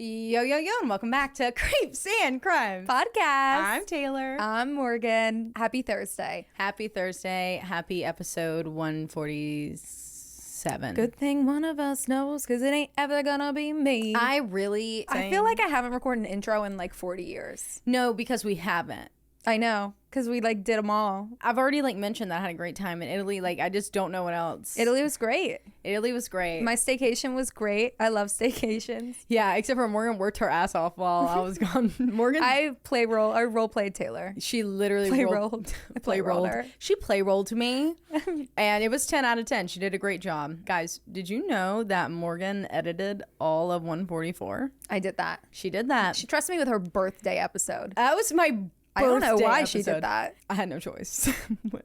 Yo, yo, yo, and welcome back to Creeps and Crimes Podcast. I'm Taylor. I'm Morgan. Happy Thursday. Happy Thursday. Happy episode 147. Good thing one of us knows, because it ain't ever gonna be me. I feel like I haven't recorded an intro in like 40 years. No, because we haven't. I know, because we like did them all. I've already mentioned that I had a great time in Italy. I just don't know what else. Italy was great. Italy was great. My staycation was great. I love staycations. Yeah, except for Morgan worked her ass off while I was gone. Morgan, I role played Taylor. She literally play rolled her. She play rolled me, and it was 10 out of 10. She did a great job. Guys, did you know that Morgan edited all of 144? I did that. She did that. She trusted me with her birthday episode. That was my I don't know why episode. she did that. I had no choice.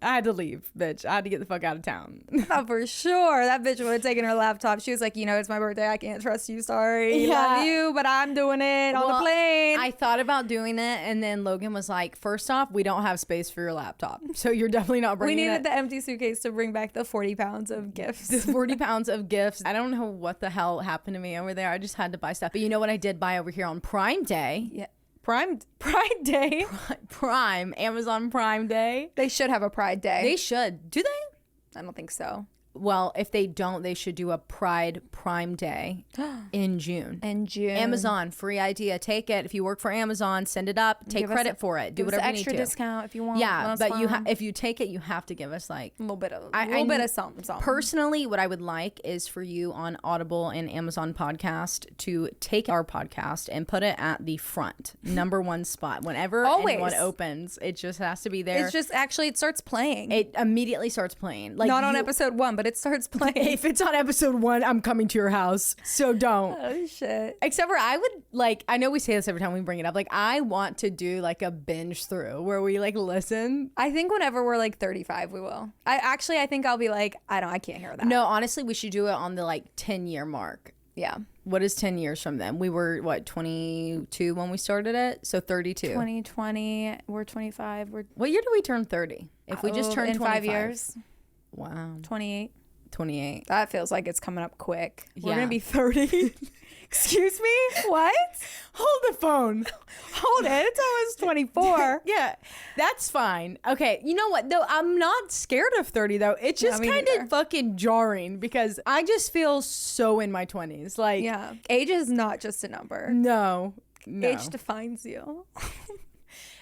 I had to leave, bitch. I had to get the fuck out of town. Oh, for sure. That bitch would have taken her laptop. She was like, it's my birthday. I can't trust you. Sorry. Yeah. Love you, but I'm doing it on the plane. I thought about doing it, and then Logan was like, first off, we don't have space for your laptop. So you're definitely not bringing it. We needed the empty suitcase to bring back the 40 pounds of gifts. The 40 pounds of gifts. I don't know what the hell happened to me over there. I just had to buy stuff. But you know what I did buy over here on Prime Day? Yeah. Prime Day. Prime. Amazon Prime Day. They should have a Pride Day. They should. Do they? I don't think so. Well, if they don't, they should do a Pride Prime Day in June. Amazon, free idea. Take it. If you work for Amazon, send it up. Take credit for it. Do whatever you need to. Extra discount if you want. Yeah, but if you take it, you have to give us a little bit of something. Personally, what I would like is for you on Audible and Amazon Podcast to take our podcast and put it at the front, #1 spot. Whenever anyone opens, it just has to be there. It's just it starts playing. It immediately starts playing. Not on episode 1, but it starts playing. If it's on episode 1, I'm coming to your house. So don't. Oh shit. Except for I would I know we say this every time we bring it up. I want to do a binge through where we listen. I think whenever we're 35, we will. I think I'll be I can't hear that. No, honestly, we should do it on the 10-year mark. Yeah. What is 10 years from then? We were 22 when we started it, so 32. 2020, we're 25. What year do we turn 30? If we just turn in 25 5 years. Wow. 28. That feels like it's coming up quick. Yeah. We're gonna be 30. Excuse me? What? Hold the phone. Hold it. It's almost 24. Yeah, that's fine. Okay, you know what though? I'm not scared of 30 though. It's just kind of fucking jarring because I just feel so in my 20s. Yeah, age is not just a number. No. Age defines you.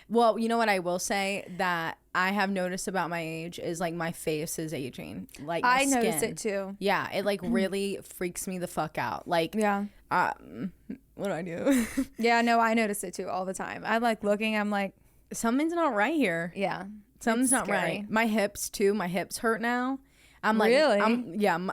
Well, you know what I will say that I have noticed about my age is my face is aging. I notice it too. Yeah, it really freaks me the fuck out. Yeah. What do I do? Yeah, no, I notice it too all the time. I'm looking, I'm something's not right here. Yeah. Something's not right. My hips too. My hips hurt now. I'm really?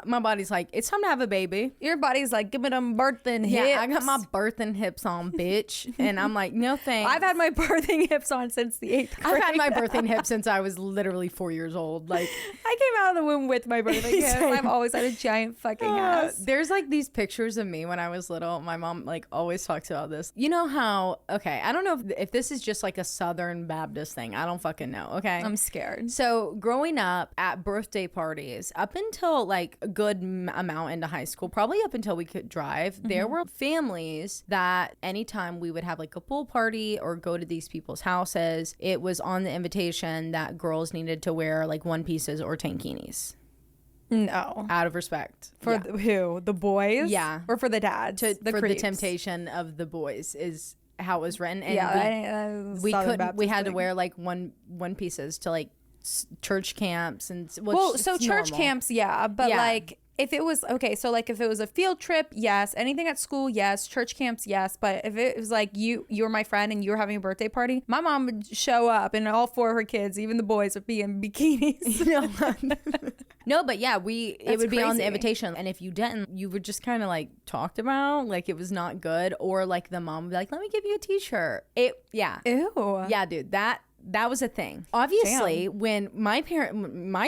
My body's it's time to have a baby. Your body's give me them birthing hips. Yeah, I got my birthing hips on, bitch. And I'm no thanks. I've had my birthing hips on since the 8th grade. I've had my birthing hips since I was literally 4 years old. I came out of the womb with my birthing hips. I've always had a giant fucking ass. There's these pictures of me when I was little. My mom always talks about this. You know how, okay, I don't know if this is just a Southern Baptist thing. I don't fucking know, okay? I'm scared. So growing up at birthday parties, up until a good amount into high school, probably up until we could drive, there were families that anytime we would have a pool party or go to these people's houses, it was on the invitation that girls needed to wear one pieces or tankinis. No. Out of respect. For who? The boys? Yeah. Or for the dads? For the temptation of the boys is how it was written. And yeah, we had to wear one pieces to church camps and so church normal. camps, but if it was if it was a field trip, yes. Anything at school, yes. Church camps, yes. But if it was you were my friend and you were having a birthday party, my mom would show up and all 4 of her kids, even the boys, would be in bikinis. No, but yeah, it would be on the invitation, and if you didn't, you were just kind of talked about, it was not good, or the mom would be let me give you a t-shirt. Ew. Yeah, dude, that that was a thing. Obviously, when my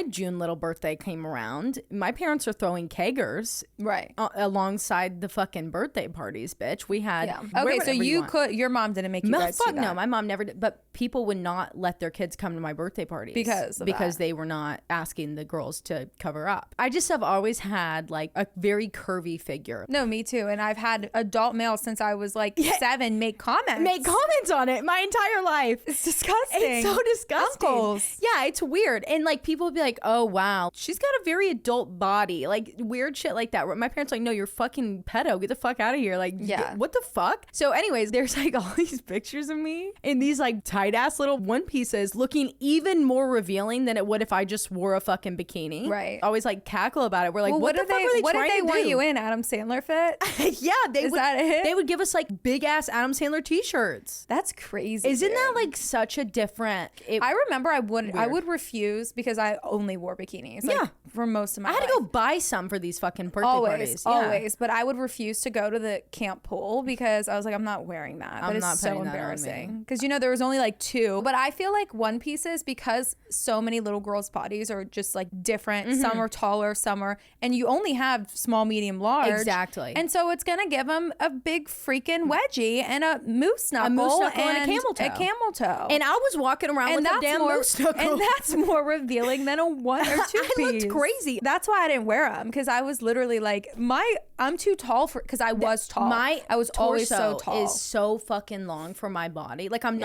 June little birthday came around, my parents are throwing keggers right alongside the fucking birthday parties, bitch. We had okay, so your mom didn't make you guys do that. No, my mom never did, but people would not let their kids come to my birthday parties because they were not asking the girls to cover up. I just have always had like a very curvy figure. No, me too. And I've had adult males since I was like 7 make comments on it my entire life. It's disgusting. It's so disgusting. Uncles. Yeah, it's weird. And like people would be like, oh wow, she's got a very adult body. Like weird shit like that. My parents are like, no, you're fucking pedo. Get the fuck out of here. Like, what the fuck? So anyways, there's like all these pictures of me in these like tight ass little one pieces looking even more revealing than it would if I just wore a fucking bikini. Right. Always like cackle about it. We're like, what the fuck are they what trying did they to want do? you in? Adam Sandler fit? Yeah, that they would give us like big ass Adam Sandler t-shirts. That's crazy. Isn't that like such a different? I remember I would refuse because I only wore bikinis. Like, for most of my life. I had to go buy some for these fucking birthday parties. Always. But I would refuse to go to the camp pool because I was like, I'm not wearing that. That is so embarrassing. Because there was only like 2. But I feel like one pieces, because so many little girls' bodies are just like different. Some are taller, some are, and you only have small, medium, large. Exactly. And so it's gonna give them a big freaking wedgie and a moose knuckle, and a camel toe. A camel toe. And I was walking around with a damn moose knuckle. And that's more revealing than a 1 or 2 piece. I looked crazy. That's why I didn't wear them, because I was literally like, I'm too tall for, because I was tall. I was always so tall. Is so fucking long for my body. Like I mean,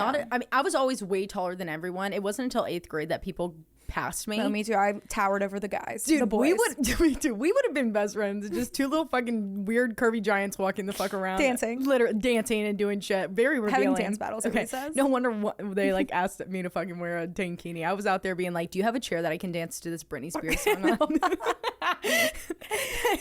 I was always way taller than everyone. It wasn't until 8th grade that people passed me. No, me too. I towered over the guys. Dude, the boys. we would have been best friends. Just 2 little fucking weird curvy giants walking the fuck around. Literally dancing and doing shit. Very revealing. Having dance battles, everybody says. No wonder they like asked me to fucking wear a tankini. I was out there being like, do you have a chair that I can dance to this Britney Spears song on?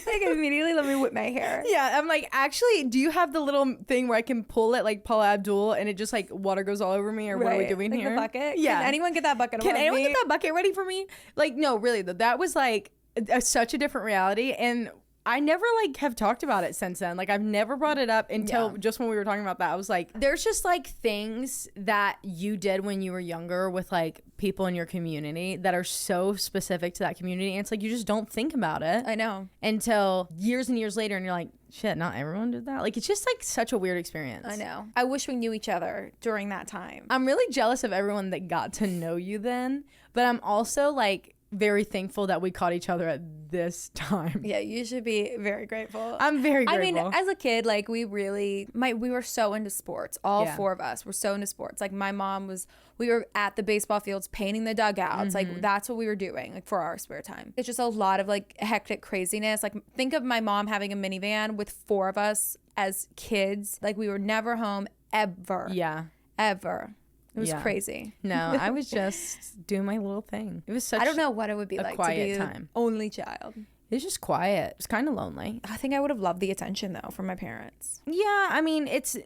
Like immediately let me whip my hair. Yeah, I'm like, actually, do you have the little thing where I can pull it like Paula Abdul and it just like water goes all over me, or what are we doing like here? The bucket? Yeah. Can anyone get that bucket? Can anyone get that bucket ready for me? Like, no, really though. That was like such a different reality, and I never like have talked about it since then. Like I've never brought it up until just when we were talking about that. I was like, there's just like things that you did when you were younger with like people in your community that are so specific to that community. And it's like, you just don't think about it. I know. Until years and years later. And you're like, shit, not everyone did that. Like, it's just like such a weird experience. I know. I wish we knew each other during that time. I'm really jealous of everyone that got to know you then. But I'm also like, very thankful that we caught each other at this time. Yeah, you should be very grateful. I'm very grateful. I mean, as a kid, like we were so into sports. All 4 of us were so into sports. Like my mom we were at the baseball fields painting the dugouts. Like that's what we were doing like for our spare time. It's just a lot of like hectic craziness. Like think of my mom having a minivan with 4 of us as kids. Like we were never home ever. Yeah. Ever. It was crazy. No, I was just doing my little thing. It was such I don't know what it would be like quiet to be time. Only child. It was just quiet. It was kind of lonely. I think I would have loved the attention though from my parents. Yeah, I mean it's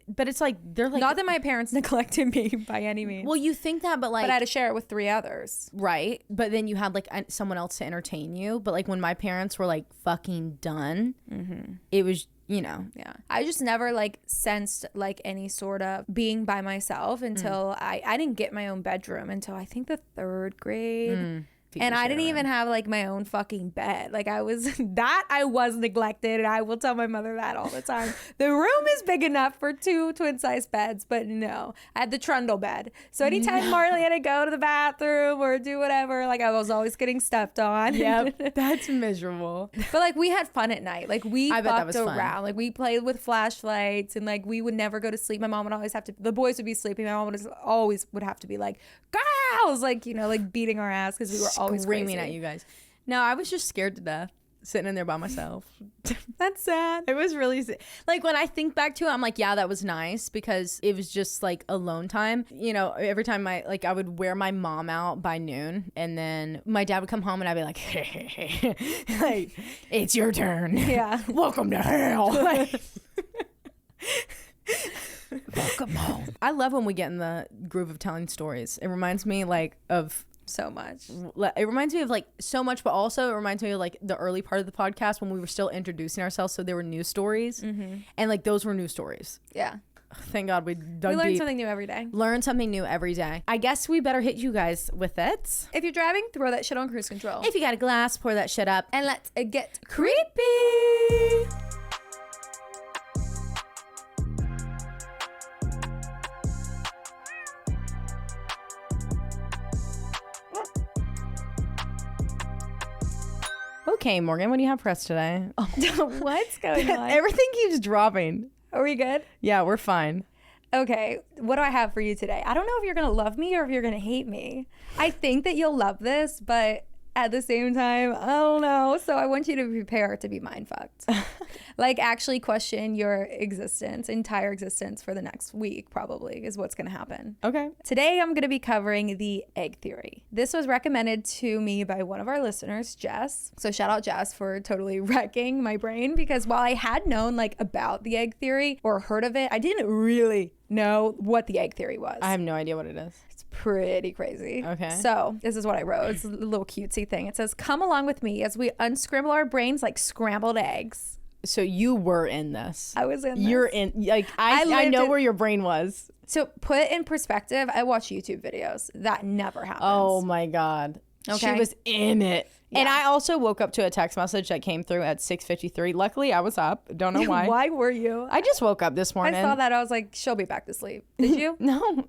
like they're like, not that my parents neglected me by any means. Well, you think that, but I had to share it with 3 others. Right, but then you had like someone else to entertain you. But like when my parents were like fucking done, it was. Yeah, I just never like sensed like any sort of being by myself until I didn't get my own bedroom until I think the 3rd grade. And I didn't even have like my own fucking bed. Like I was neglected, and I will tell my mother that all the time. The room is big enough for 2 twin-size beds, but no, I had the trundle bed. So anytime Marley had to go to the bathroom or do whatever, like I was always getting stepped on. Yep, that's miserable. But like we had fun at night. Like we fucked around. Fun. Like we played with flashlights, and like we would never go to sleep. My mom would always the boys would be sleeping. My mom would have to be like, girls, like like beating our ass because we were always screaming crazy. At you guys. No, I was just scared to death sitting in there by myself. That's sad. It was really like when I think back to it, I'm like, yeah, that was nice because it was just like alone time. Every time I would wear my mom out by noon, and then my dad would come home and I'd be like, hey, like, it's your turn. Yeah. Welcome to hell. Welcome home. I love when we get in the groove of telling stories. It reminds me like of so much. It reminds me of like so much, but also it reminds me of like the early part of the podcast when we were still introducing ourselves. So there were news stories, and like those were news stories. Yeah. Thank God we dug We learn deep. something new every day. Learn something new every day. I guess we better hit you guys with it. If you're driving, throw that shit on cruise control. If you got a glass, pour that shit up. And let's get creepy. Okay, Morgan, what do you have for us today? What's going on? Everything keeps dropping. Are we good? Yeah, we're fine. Okay, what do I have for you today? I don't know if you're gonna love me or if you're gonna hate me. I think that you'll love this, but at the same time, I don't know. So I want you to prepare to be mind fucked. Like actually question your entire existence for the next week probably is what's gonna happen. Okay. Today I'm gonna be covering the egg theory. This was recommended to me by one of our listeners, Jess. So shout out Jess for totally wrecking my brain, because while I had known like about the egg theory or heard of it, I didn't really know what the egg theory was. I have no idea what it is. It's pretty crazy. Okay. So this is what I wrote. It's a little cutesy thing. It says, "Come along with me as we unscramble our brains like scrambled eggs." So you were in this. I was in this. You're in, like, I know where your brain was. So put in perspective, I watch YouTube videos. That never happens. Oh my God. Okay. She was in it. Yeah. And I also woke up to a text message that came through at 6:53. Luckily, I was up. Don't know why. Why were you? I just woke up this morning. I saw that. I was like, she'll be back to sleep. Did you? No.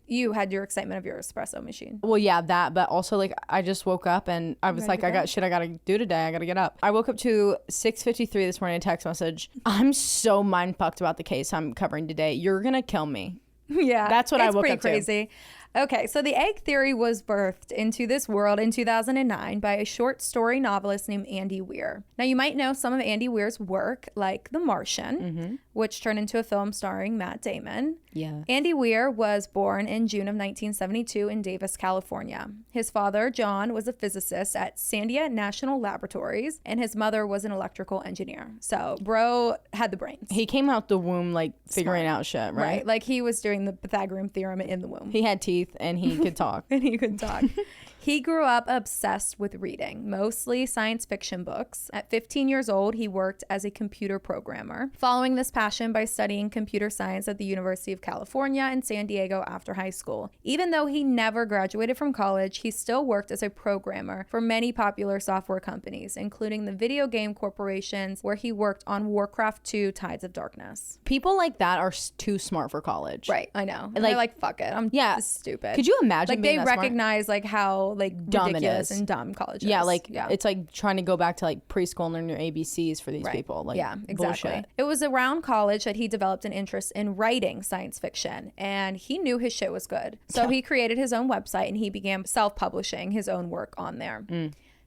You had your excitement of your espresso machine. Well, yeah, that, but also like I just woke up and I was like, I got shit I gotta do today. I gotta get up. I woke up to 6:53 this morning, a text message. I'm so mind fucked about the case I'm covering today. You're gonna kill me. Yeah. That's what I woke pretty up to. crazy. Okay, so the egg theory was birthed into this world in 2009 by a short story novelist named Andy Weir. Now, you might know some of Andy Weir's work, like The Martian, which turned into a film starring Matt Damon. Yeah. Andy Weir was born in June of 1972 in Davis, California. His father, John, was a physicist at Sandia National Laboratories, and his mother was an electrical engineer. So, bro had the brains. He came out the womb like figuring out shit, right? Like he was doing the Pythagorean theorem in the womb. He had teeth and he could talk. And he could talk. He grew up obsessed with reading, mostly science fiction books. At 15 years old, he worked as a computer programmer, following this passion by studying computer science at the University of California in San Diego after high school. Even though he never graduated from college, he still worked as a programmer for many popular software companies, including the video game corporations where he worked on Warcraft 2: Tides of Darkness. People like that are too smart for college. Right, I know. And Like- they're like, fuck it, I'm Yeah. stupid. Could you imagine like being they that smart? recognize like how like Dumb it ridiculous is. and dumb college is. Yeah, like it's like trying to go back to like preschool and learn your ABCs for these Right. people. Like, yeah, exactly. bullshit. It was around college that he developed an interest in writing science fiction, and he knew his shit was good. So he created his own website and he began self-publishing his own work on there.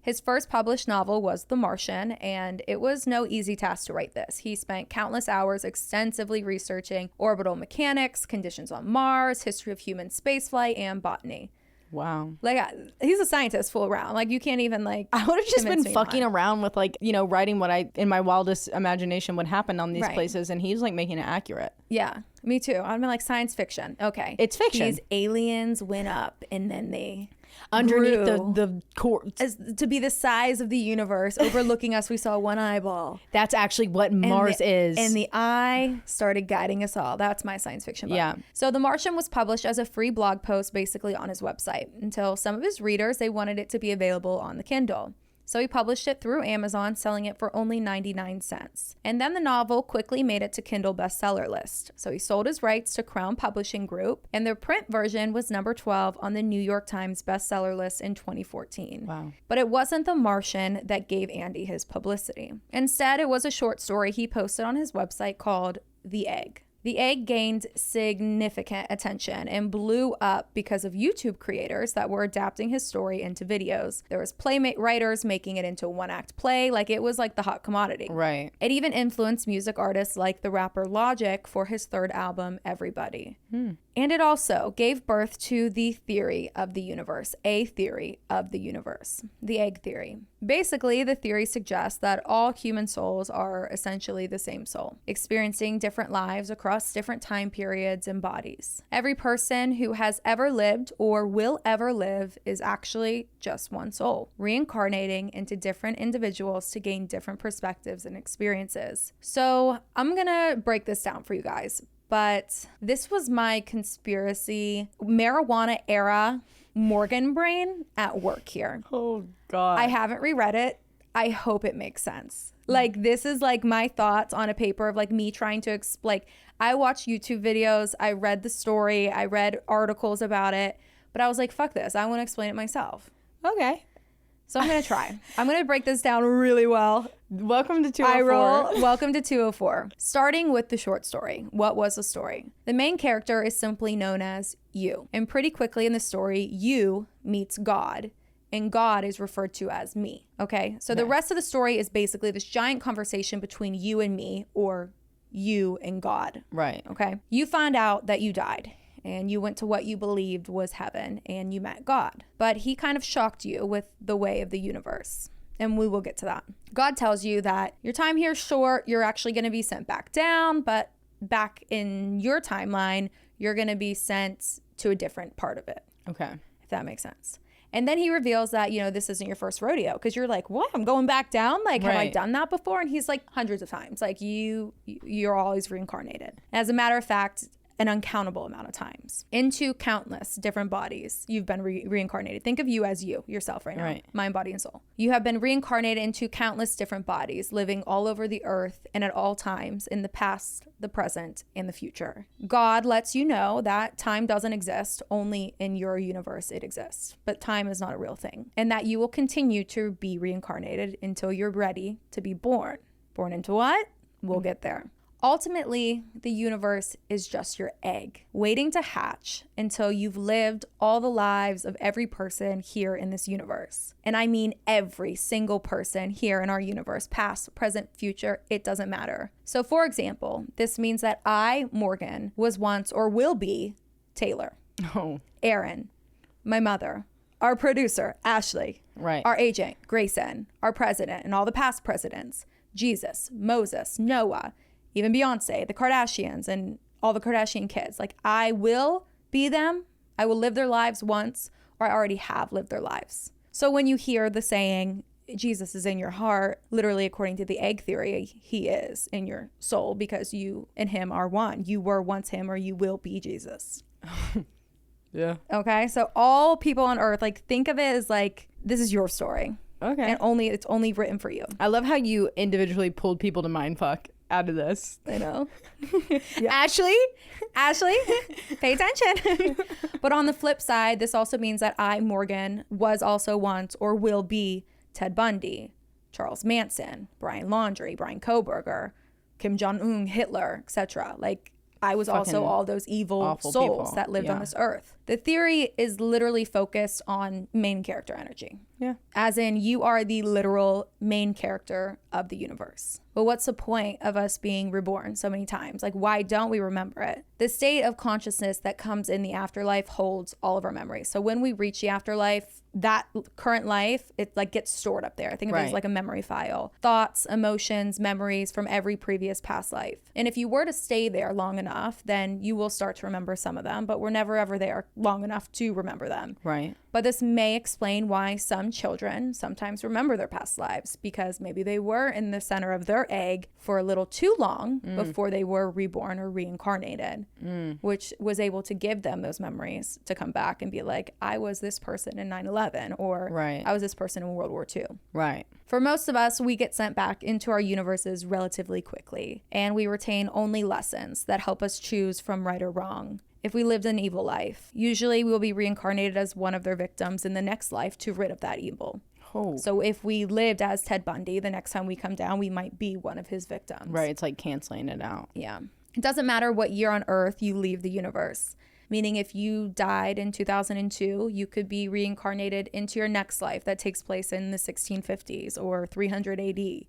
His first published novel was The Martian, and it was no easy task to write this. He spent countless hours extensively researching orbital mechanics, conditions on Mars, history of human spaceflight, and botany. Wow. Like, he's a scientist full around. Like, you can't even, like, I would have just been convince me fucking not. around with like, you know, writing what I, in my wildest imagination would happen on these Right. places. And he's like making it accurate. Yeah, me too. I've been like, science fiction. Okay. It's fiction. These aliens went up and then they Underneath grew. the core. As to be the size of the universe, overlooking us, we saw one eyeball. That's actually what Mars is. And the eye started guiding us all. That's my science fiction book. Yeah. So The Martian was published as a free blog post basically on his website until some of his readers, they wanted it to be available on the Kindle. So he published it through Amazon, selling it for only 99 cents. And then the novel quickly made it to Kindle bestseller list. So he sold his rights to Crown Publishing Group, and the print version was number 12 on the New York Times bestseller list in 2014. Wow. But it wasn't The Martian that gave Andy his publicity. Instead, it was a short story he posted on his website called The Egg. The Egg gained significant attention and blew up because of YouTube creators that were adapting his story into videos. There was playmate writers making it into a one-act play, like it was like the hot commodity. Right. It even influenced music artists like the rapper Logic for his third album, Everybody. And it also gave birth to the theory of the universe, a theory of the universe, the egg theory. Basically, the theory suggests that all human souls are essentially the same soul, experiencing different lives across across different time periods and bodies. Every person who has ever lived or will ever live is actually just one soul, reincarnating into different individuals to gain different perspectives and experiences. So I'm gonna break this down for you guys, but this was my conspiracy marijuana era Morgan brain at work here. Oh God. I haven't reread it. I hope it makes sense. Like, this is like my thoughts on a paper of like me trying to explain. I watched YouTube videos. I read the story. I read articles about it. But I was like, fuck this. I want to explain it myself. Okay. So I'm going to try. I'm going to break this down really well. Welcome to 204. I roll. Welcome to 204. Starting with the short story. What was the story? The main character is simply known as you. And pretty quickly in the story, you meets God. And God is referred to as me. Okay. So the rest of the story is basically this giant conversation between you and me, or you and God. Right. Okay. You find out that you died and you went to what you believed was heaven and you met God. But he kind of shocked you with the way of the universe. And we will get to that. God tells you that your time here is short. You're actually going to be sent back down, but back in your timeline, you're going to be sent to a different part of it. Okay. If that makes sense. And then he reveals that, you know, this isn't your first rodeo, because you're like, what? I'm going back down? Like, have I done that before? And he's like, hundreds of times. Like, you're always reincarnated. As a matter of fact, an uncountable amount of times into countless different bodies. You've been reincarnated. Think of you as you, yourself right now. Right. Mind, body, and soul. You have been reincarnated into countless different bodies, living all over the earth and at all times in the past, the present, and the future. God lets you know that time doesn't exist. Only in your universe it exists. But time is not a real thing. And that you will continue to be reincarnated until you're ready to be born. Born into what? We'll get there. Ultimately, the universe is just your egg, waiting to hatch until you've lived all the lives of every person here in this universe. And I mean every single person here in our universe, past, present, future, it doesn't matter. So for example, this means that I, Morgan, was once or will be Taylor, Aaron, my mother, our producer, Ashley, our agent, Grayson, our president, and all the past presidents, Jesus, Moses, Noah, even Beyonce, the Kardashians, and all the Kardashian kids. Like, I will be them. I will live their lives once, or I already have lived their lives. So when you hear the saying, Jesus is in your heart, literally according to the egg theory, he is in your soul, because you and him are one. You were once him, or you will be Jesus. Yeah. Okay. So all people on earth, like, think of it as like, this is your story. Okay. And it's only written for you. I love how you individually pulled people to mindfuck out of this. I know. Ashley, pay attention. But on the flip side, this also means that I, Morgan, was also once or will be Ted Bundy, Charles Manson, Brian Laundrie, Brian Koberger, Kim Jong-un, Hitler, etc. Like, I was also all those evil souls people that lived on this earth. The theory is literally focused on main character energy. Yeah. As in, you are the literal main character of the universe. But what's the point of us being reborn so many times? Like, why don't we remember it? The state of consciousness that comes in the afterlife holds all of our memories. So when we reach the afterlife, that current life, it like gets stored up there. I think of it as like a memory file. Thoughts, emotions, memories from every previous past life. And if you were to stay there long enough, then you will start to remember some of them, but we're never ever there long enough to remember them. Right. But this may explain why some children sometimes remember their past lives, because maybe they were in the center of their egg for a little too long before they were reborn or reincarnated, which was able to give them those memories to come back and be like, I was this person in 9/11, or I was this person in World War II. Right. For most of us, we get sent back into our universes relatively quickly, and we retain only lessons that help us choose from right or wrong. If we lived an evil life, usually we will be reincarnated as one of their victims in the next life to rid of that evil. Oh. So if we lived as Ted Bundy, the next time we come down, we might be one of his victims. Right. It's like canceling it out. Yeah. It doesn't matter what year on Earth you leave the universe. Meaning if you died in 2002, you could be reincarnated into your next life that takes place in the 1650s or 300 AD.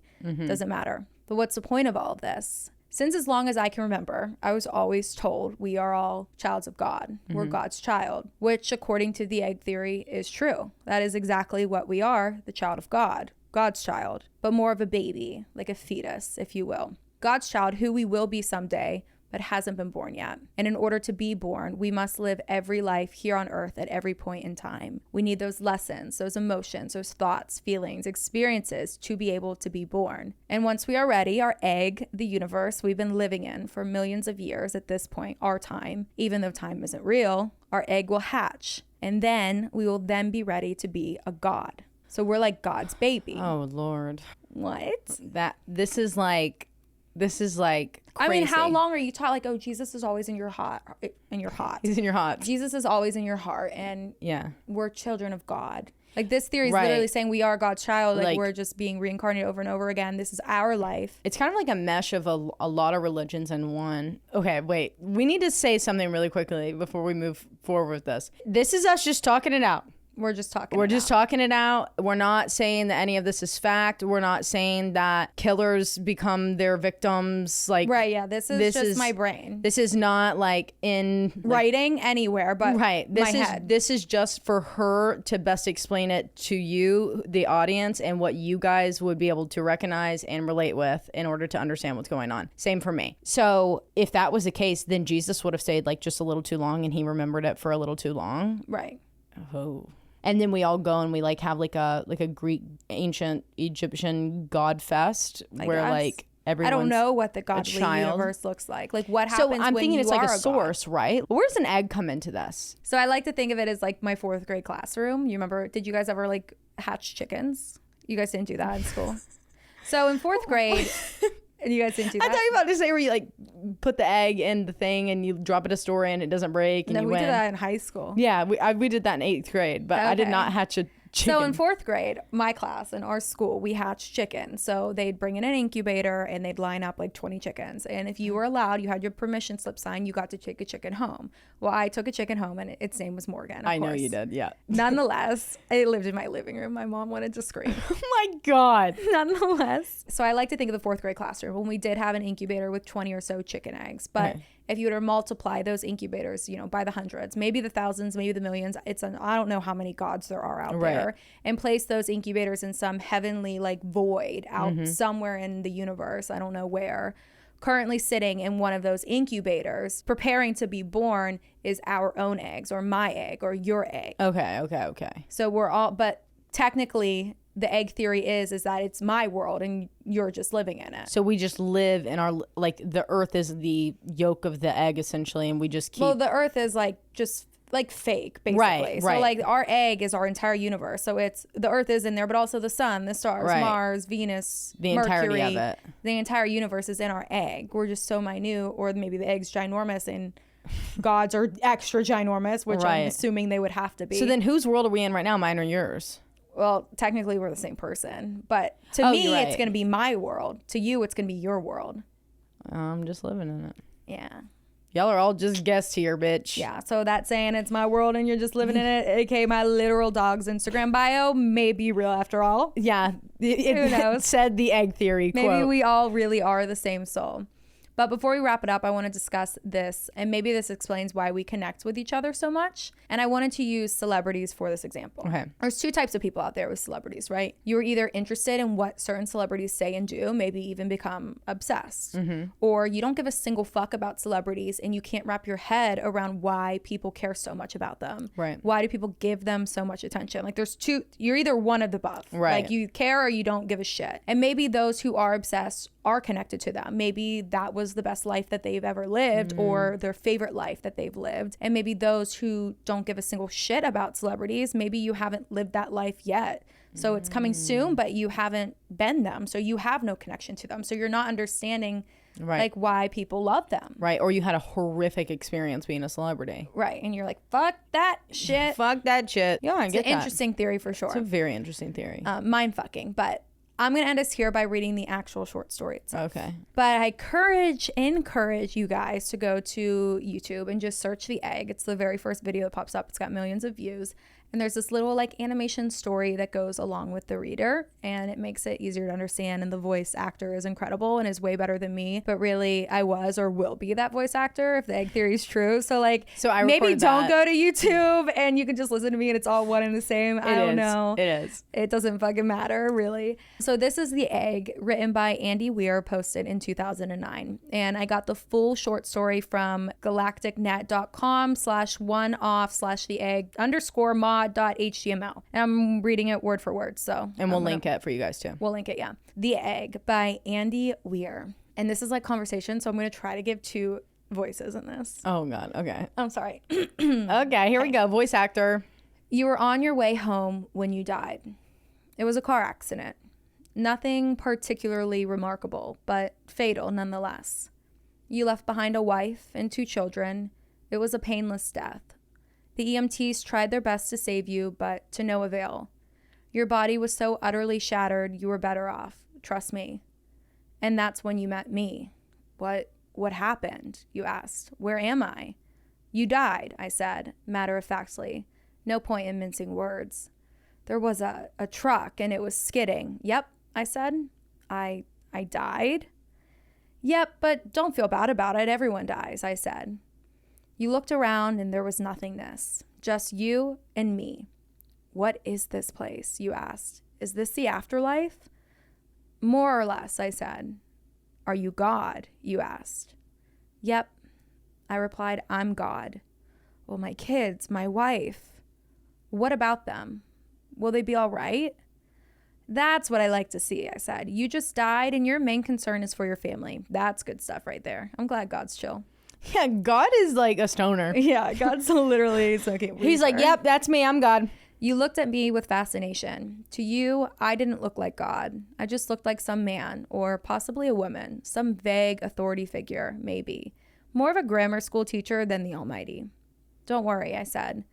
Doesn't matter. But what's the point of all of this? Since as long as I can remember, I was always told we are all childs of God. We're God's child, which according to the egg theory is true. That is exactly what we are, the child of God, God's child, but more of a baby, like a fetus, if you will. God's child, who we will be someday, but hasn't been born yet. And in order to be born, we must live every life here on earth at every point in time. We need those lessons, those emotions, those thoughts, feelings, experiences to be able to be born. And once we are ready, our egg, the universe we've been living in for millions of years at this point, our time, even though time isn't real, our egg will hatch. And then we will then be ready to be a god. So we're like God's baby. Oh, Lord. What? This is like crazy. I mean, how long are you taught like, oh, Jesus is always in your heart, He's in your heart. Jesus is always in your heart, and yeah, we're children of God. Like, this theory is Right. literally saying we are God's child. Like, Like- we're just being reincarnated over and over again. This is our life. it's kind of like a mesh of a lot of religions in one. Okay, wait. We need to say something really quickly before we move forward with this. This is us just talking it out. We're just talking. We're just talking it out. We're not saying that any of this is fact. We're not saying that killers become their victims. Like, Right, yeah. This is my brain. This is not like in Writing anywhere, but right. my head. This is just for her to best explain it to you, the audience, and what you guys would be able to recognize and relate with in order to understand what's going on. Same for me. So if that was the case, then Jesus would have stayed like just a little too long, and he remembered it for a little too long. Right. Oh. And then we all go and we like have like a Greek ancient Egyptian god fest where guess. like everyone's I don't know what the godly child. universe looks like. Like, what So happens I'm when thinking you it's like are a god? source, right? Where does an egg come into this? So I like to think of it as like my 4th grade classroom. You remember, did you guys ever like hatch chickens? You guys didn't do that in school. So in 4th grade, and you guys didn't do that? I thought you were about to say where you like put the egg in the thing and you drop it a story and it doesn't break and No, you we win. did that in high school. Yeah, we did that in 8th grade, but I did Okay. not hatch a chicken. So in 4th grade, my class in our school, we hatched chickens. So they'd bring in an incubator and they'd line up like 20 chickens. And if you were allowed, you had your permission slip signed, you got to take a chicken home. Well, I took a chicken home and its name was Morgan. I know you did, yeah. Nonetheless, it lived in my living room. My mom wanted to scream. Oh my God. Nonetheless. So I like to think of the 4th grade classroom when we did have an incubator with 20 or so chicken eggs. But Okay. if you were to multiply those incubators, by the hundreds, maybe the thousands, maybe the millions, I don't know how many gods there are out Right. there, and place those incubators in some heavenly like void out somewhere in the universe. I don't know where. Currently sitting in one of those incubators, preparing to be born, is our own eggs, or my egg, or your egg. Okay. So we're all, but technically the egg theory is that it's my world and you're just living in it. So we just live in our, like, the earth is the yolk of the egg essentially, and we just keep. Well, the earth is like just like fake, basically. Right, So right. like our egg is our entire universe. So it's the earth is in there, but also the sun, the stars, Right. Mars, Venus, The Mercury. entirety of it. The entire universe is in our egg. We're just so minute, or maybe the egg's ginormous and gods are extra ginormous, which Right. I'm assuming they would have to be. So then whose world are we in right now, mine or yours? Well, technically we're the same person, but to Oh, me you're it's right. going to be my world. To you it's going to be your world. I'm just living in it. Yeah. Y'all are all just guests here, bitch. Yeah, so that saying it's my world and you're just living in it, aka my literal dog's Instagram bio, may be real after all. Yeah. It Who knows? said the egg theory Maybe quote. we all really are the same soul. But before we wrap it up, I want to discuss this, and maybe this explains why we connect with each other so much. And I wanted to use celebrities for this example. Okay. There's 2 types of people out there with celebrities, right? You're either interested in what certain celebrities say and do, maybe even become obsessed, or you don't give a single fuck about celebrities and you can't wrap your head around why people care so much about them. Right. Why do people give them so much attention? Like, there's 2, you're either one of the above. Right. Like, you care or you don't give a shit. And maybe those who are obsessed are connected to them. Maybe that was the best life that they've ever lived, or their favorite life that they've lived. And maybe those who don't give a single shit about celebrities, maybe you haven't lived that life yet. So it's coming soon, but you haven't been them. So you have no connection to them. So you're not understanding Right. like why people love them. Right. Or you had a horrific experience being a celebrity. Right. And you're like, fuck that shit. Fuck that shit. Yeah, I It's get an that. interesting theory for sure. It's a very interesting theory. Mind fucking. But I'm going to end us here by reading the actual short story itself. Okay. But I encourage you guys to go to YouTube and just search The Egg. It's the very first video that pops up. It's got millions of views. And there's this little like animation story that goes along with the reader, and it makes it easier to understand. And the voice actor is incredible and is way better than me. But really, I was or will be that voice actor if the egg theory is true. So like, I maybe don't go to YouTube and you can just listen to me and it's all one and the same. I don't know. It is. It doesn't fucking matter, really. So this is The Egg, written by Andy Weir, posted in 2009. And I got the full short story from galacticnet.com/one-off/the-egg_mod.html. And I'm reading it word for word. So and we'll link it for you guys too. We'll link it, yeah. The Egg by Andy Weir. And this is like conversation, so I'm going to try to give two voices in this. Oh God. Okay. I'm sorry. Okay, here we go. Voice actor. You were on your way home when you died. It was a car accident. Nothing particularly remarkable, but fatal nonetheless. You left behind a wife and 2 children. It was a painless death. The EMTs tried their best to save you, but to no avail. Your body was so utterly shattered, you were better off. Trust me. And that's when you met me. What happened? You asked. Where am I? You died, I said, matter-of-factly. No point in mincing words. There was a truck and it was skidding. Yep, I said. I died? Yep, but don't feel bad about it. Everyone dies, I said. You looked around and there was nothingness. Just you and me. What is this place? You asked. Is this the afterlife? More or less, I said. Are you God? You asked. Yep, I replied. I'm God. Well, my kids, my wife. What about them? Will they be all right? That's what I like to see, I said. You just died and your main concern is for your family. That's good stuff right there. I'm glad God's chill. Yeah, God is like a stoner. Yeah, God's literally smoking weed. He's like, yep, that's me. I'm God. You looked at me with fascination. To you, I didn't look like God. I just looked like some man, or possibly a woman, some vague authority figure, maybe. More of a grammar school teacher than the Almighty. Don't worry, I said.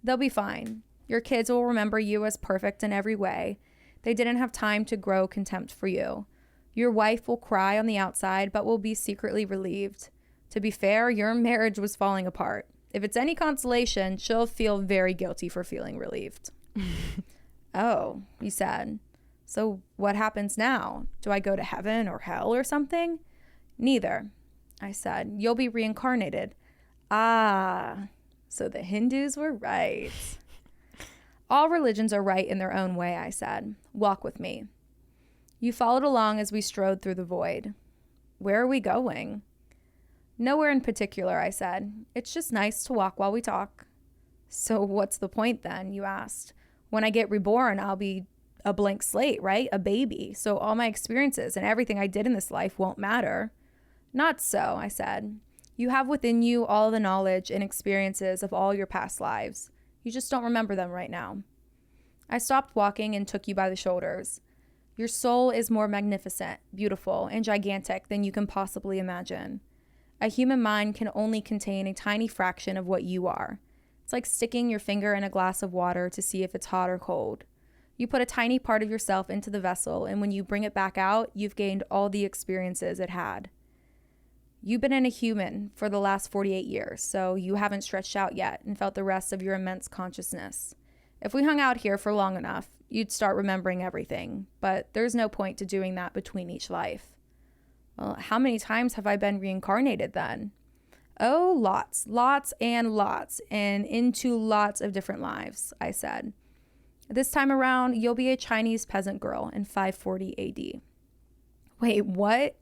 They'll be fine. Your kids will remember you as perfect in every way. They didn't have time to grow contempt for you. Your wife will cry on the outside, but will be secretly relieved. To be fair, your marriage was falling apart. If it's any consolation, she'll feel very guilty for feeling relieved. Oh, you said. So what happens now? Do I go to heaven or hell or something? Neither, I said. You'll be reincarnated. Ah, so the Hindus were right. All religions are right in their own way, I said. Walk with me. You followed along as we strode through the void. Where are we going? Nowhere in particular, I said. It's just nice to walk while we talk. So what's the point then, you asked? When I get reborn, I'll be a blank slate, right? A baby. So all my experiences and everything I did in this life won't matter. Not so, I said. You have within you all the knowledge and experiences of all your past lives. You just don't remember them right now. I stopped walking and took you by the shoulders. Your soul is more magnificent, beautiful, and gigantic than you can possibly imagine. A human mind can only contain a tiny fraction of what you are. It's like sticking your finger in a glass of water to see if it's hot or cold. You put a tiny part of yourself into the vessel, and when you bring it back out, you've gained all the experiences it had. You've been in a human for the last 48 years, so you haven't stretched out yet and felt the rest of your immense consciousness. If we hung out here for long enough, you'd start remembering everything, but there's no point to doing that between each life. Well, how many times have I been reincarnated then? Oh, lots and into lots of different lives, I said. This time around, you'll be a Chinese peasant girl in 540 AD. Wait, what?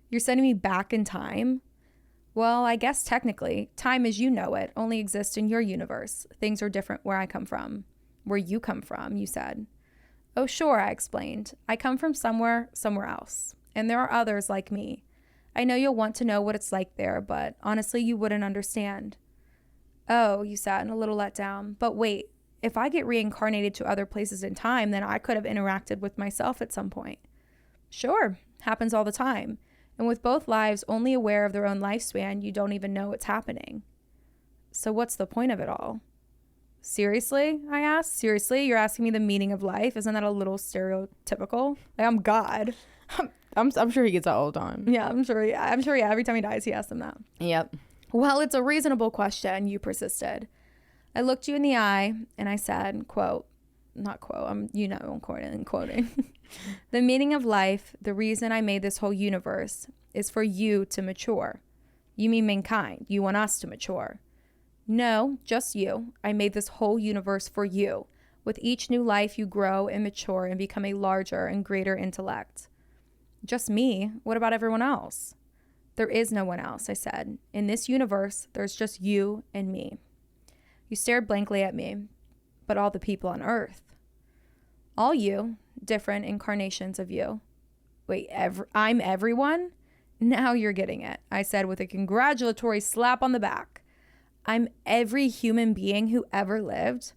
You're sending me back in time? Well, I guess technically, time as you know it only exists in your universe. Things are different where I come from. Where you come from, you said. Oh, sure, I explained. I come from somewhere else. And there are others like me. I know you'll want to know what it's like there, but honestly, you wouldn't understand. Oh, you said, a little let down. But wait, if I get reincarnated to other places in time, then I could have interacted with myself at some point. Sure, happens all the time. And with both lives only aware of their own lifespan, you don't even know it's happening. So what's the point of it all? Seriously, I asked. Seriously, you're asking me the meaning of life? Isn't that a little stereotypical? Like, I'm God. I'm sure he gets that all the time. Yeah, I'm sure. Yeah, every time he dies, he asks them that. Yep. Well, it's a reasonable question, you persisted. I looked you in the eye and I said, quote, not quote, I'm quoting. The meaning of life, the reason I made this whole universe is for you to mature. You mean mankind. You want us to mature. No, just you. I made this whole universe for you. With each new life, you grow and mature and become a larger and greater intellect. Just me. What about everyone else? There is no one else, I said. In this universe, there's just you and me. You stared blankly at me, but all the people on Earth. All you, different incarnations of you. Wait, I'm everyone? Now you're getting it, I said with a congratulatory slap on the back. I'm every human being who ever lived,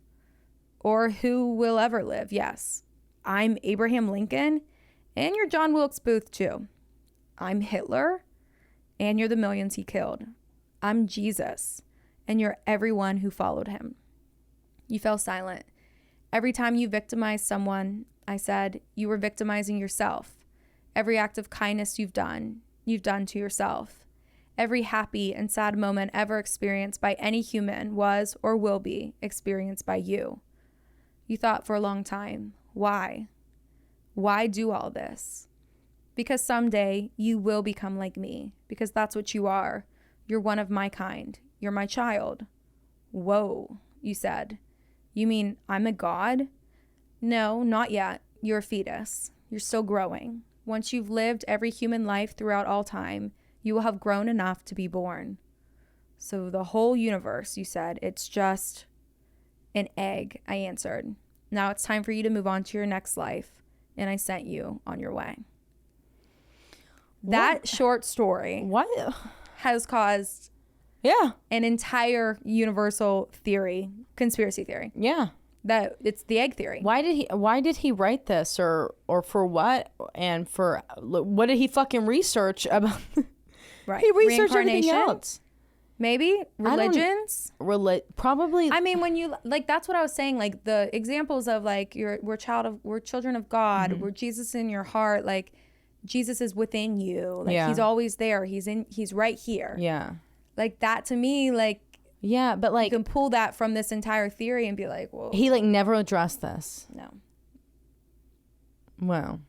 or who will ever live, yes. I'm Abraham Lincoln, and you're John Wilkes Booth too. I'm Hitler, and you're the millions he killed. I'm Jesus, and you're everyone who followed him. You fell silent. Every time you victimized someone, I said, you were victimizing yourself. Every act of kindness you've done to yourself. Every happy and sad moment ever experienced by any human was or will be experienced by you. You thought for a long time, why? Why do all this? Because someday you will become like me, because that's what you are. You're one of my kind. You're my child. Whoa, you said. You mean I'm a god? No, not yet. You're a fetus. You're still growing. Once you've lived every human life throughout all time, you will have grown enough to be born. So the whole universe, you said, it's just an egg, I answered. Now it's time for you to move on to your next life. And I sent you on your way. What? That short story What? has caused an entire universal theory, conspiracy theory. Yeah. That it's the egg theory. Why did he write this, or for what, and for what did he fucking research about? Right. He researched everything else. Maybe religions. Probably. I mean, when you like, that's what I was saying. Like the examples of like we're children of God. Mm-hmm. We're Jesus in your heart. Like Jesus is within you. Like he's always there. He's right here. Yeah. Like that to me, like. Yeah, but like you can pull that from this entire theory and be like, whoa. He like never addressed this. No. Well.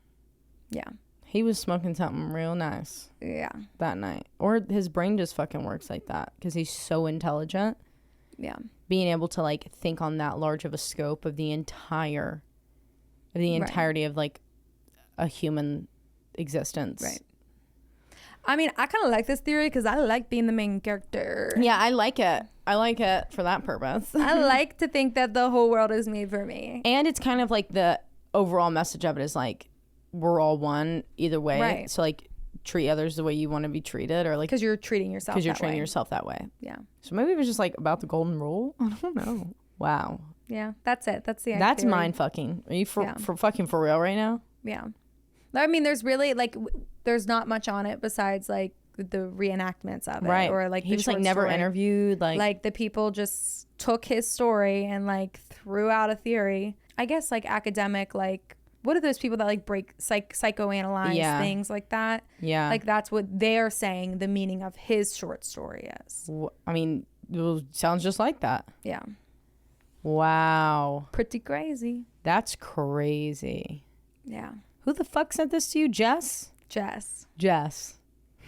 Yeah. He was smoking something real nice. Yeah. That night. Or his brain just fucking works like that because he's so intelligent. Yeah. Being able to like think on that large of a scope of the entirety of like a human existence. Right. I mean, I kind of like this theory because I like being the main character. Yeah, I like it. I like it for that purpose. I like to think that the whole world is made for me. And it's kind of like the overall message of it is like, we're all one either way. Right. So like treat others the way you want to be treated, or like because you're treating yourself because you're treating yourself that way. Yeah. So maybe it was just like about the golden rule. I don't know. Wow. Yeah, that's it. That's the That's theory. mind fucking. Are you for fucking for real right now? Yeah. I mean, there's really like there's not much on it besides like the reenactments of it, right? Or like he was like never story. Interviewed. Like the people just took his story and like threw out a theory. I guess like academic, like what are those people that like break psychoanalyze things like that? Yeah, like that's what they're saying the meaning of his short story is. I mean, it sounds just like that. Yeah. Wow. Pretty crazy. That's crazy. Yeah. Who the fuck sent this to you, Jess? Jess.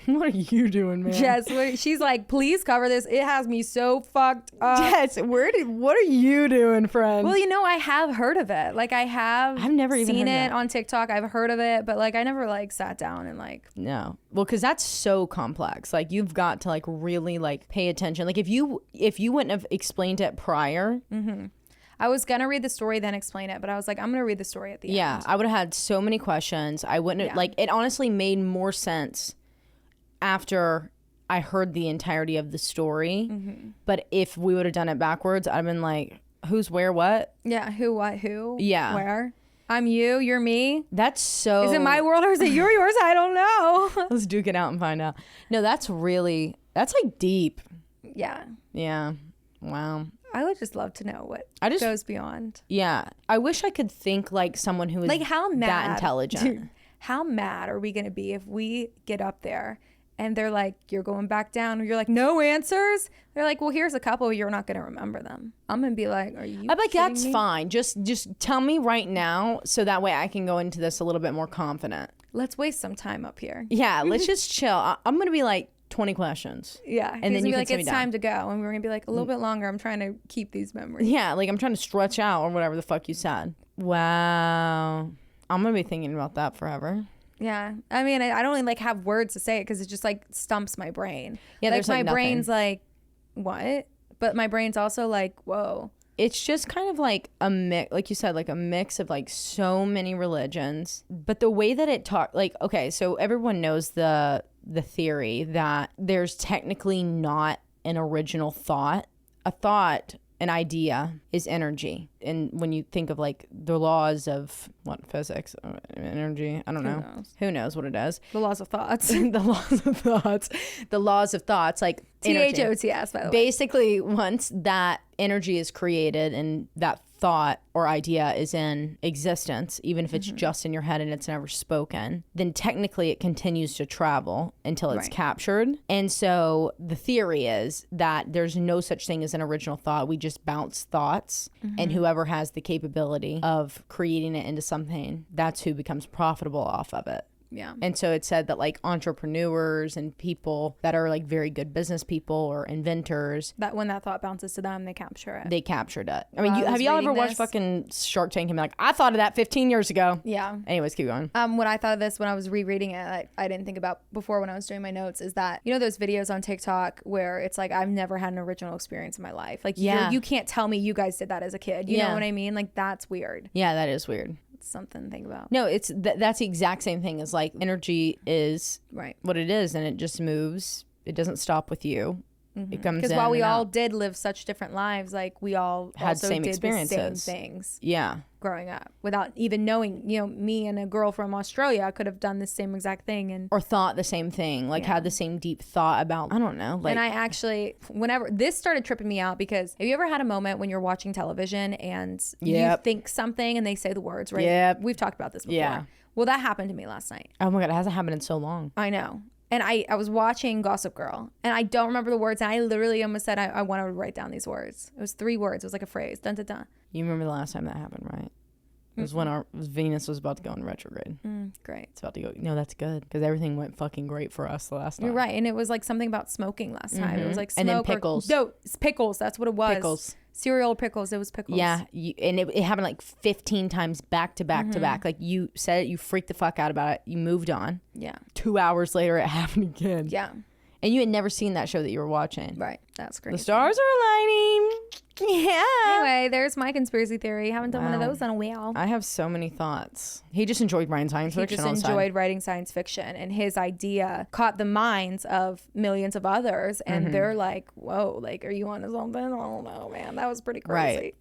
What are you doing, man? Jess, she's like, please cover this. It has me so fucked up. Jess, what are you doing, friend? Well, you know, I have heard of it. Like I've never even seen heard it that. on TikTok. I've heard of it, but like I never like sat down and like. No. Well, because that's so complex. Like you've got to like really like pay attention. Like if you wouldn't have explained it prior. Mm-hmm. I was going to read the story, then explain it. But I was like, I'm going to read the story at the end. Yeah. I would have had so many questions. I wouldn't have, like, it honestly made more sense after I heard the entirety of the story. Mm-hmm. But if we would have done it backwards, I'd have been like, who's where, what? Yeah. Who, what, who? Yeah. Where? I'm you, you're me. That's so. Is it my world or is it yours? I don't know. Let's duke it out and find out. No, that's like deep. Yeah. Yeah. Wow. I would just love to know what goes beyond. Yeah. I wish I could think like someone who is like how mad, that intelligent. Dude, how mad are we going to be if we get up there and they're like, you're going back down, or you're like, no answers. They're like, well, here's a couple, you're not gonna remember them. I'm gonna be like, are you I'm like, kidding that's me? fine. Just tell me right now, so that way I can go into this a little bit more confident. Let's waste some time up here. Yeah, let's just chill. I'm gonna be like 20 questions. Yeah, and then you be can like, sit me it's down. time to go, and we're gonna be like, a little bit longer. I'm trying to keep these memories. Yeah, like I'm trying to stretch out or whatever the fuck you said. Wow, I'm gonna be thinking about that forever. Yeah, I mean, I don't really like have words to say it because it just like stumps my brain. Yeah, like there's like my nothing. brain's like, what? But my brain's also like, whoa. It's just kind of like a mix, like you said, like a mix of like so many religions. But the way that it talk, like, okay, so everyone knows the theory that there's technically not an original thought. A thought, an idea, is energy. And when you think of like the laws of what, physics, energy, I don't know. Who knows what it is? The laws of thoughts. The laws of thoughts. The laws of thoughts, like energy. THOTS, by the way. Basically, once that energy is created and that thought or idea is in existence, even if it's just in your head and it's never spoken, then technically it continues to travel until it's captured. And so the theory is that there's no such thing as an original thought. We just bounce thoughts, and whoever has the capability of creating it into something, that's who becomes profitable off of it. Yeah. And so it said that like entrepreneurs and people that are like very good business people or inventors, That when that thought bounces to them, they capture it. they captured it. I mean, While I have was y'all ever reading watched this- fucking Shark Tank and be like, I thought of that 15 years ago? Yeah. Anyways, keep going. What I thought of this when I was rereading it, I didn't think about before when I was doing my notes, is that, you know, those videos on TikTok where it's like, I've never had an original experience in my life. Like, Yeah. you can't tell me you guys did that as a kid. You Yeah. know what I mean? Like, that's weird. Yeah, that is weird. It's something to think about. No, it's that's the exact same thing as like energy is Right. what it is, and it just moves. It doesn't stop with you. It comes Because in while we and all out. did live such different lives, like we all Had also same did experiences. the same things Yeah. growing up without even knowing. You know, me and a girl from Australia could have done the same exact thing, and Or thought the same thing, like had the same deep thought about, I don't know, like and I actually, whenever this started tripping me out, because have you ever had a moment when you're watching television and you Yep. think something and they say the words, right? Yep. We've talked about this before. Yeah. Well, that happened to me last night. oh my God, it hasn't happened in so long. I know. And I was watching Gossip Girl, and I don't remember the words, and I literally almost said I want to write down these words. It was 3 words. It was like a phrase. Dun, dun, dun. You remember the last time that happened, right? It was when our Venus was about to go in retrograde. Great. It's about to go. No, that's good because everything went fucking great for us the last time. You're right. And it was like something about smoking last time. It was like smoke And then or- pickles. no, it's pickles. That's what it was. Pickles. Cereal pickles. It was pickles. Yeah, and it happened like 15 times back to back to back. Like you said it, you freaked the fuck out about it. You moved on. Yeah. 2 hours later, it happened again. Yeah. And you had never seen that show that you were watching. Right. That's great. The stars are aligning. Yeah. Anyway, there's my conspiracy theory. Haven't done one of Wow. those in a while. I have so many thoughts. He just enjoyed writing science He fiction just on the side. enjoyed writing science fiction, and his idea caught the minds of millions of others, and they're like, whoa, like, are you onto something? I don't know, man. That was pretty crazy. Right.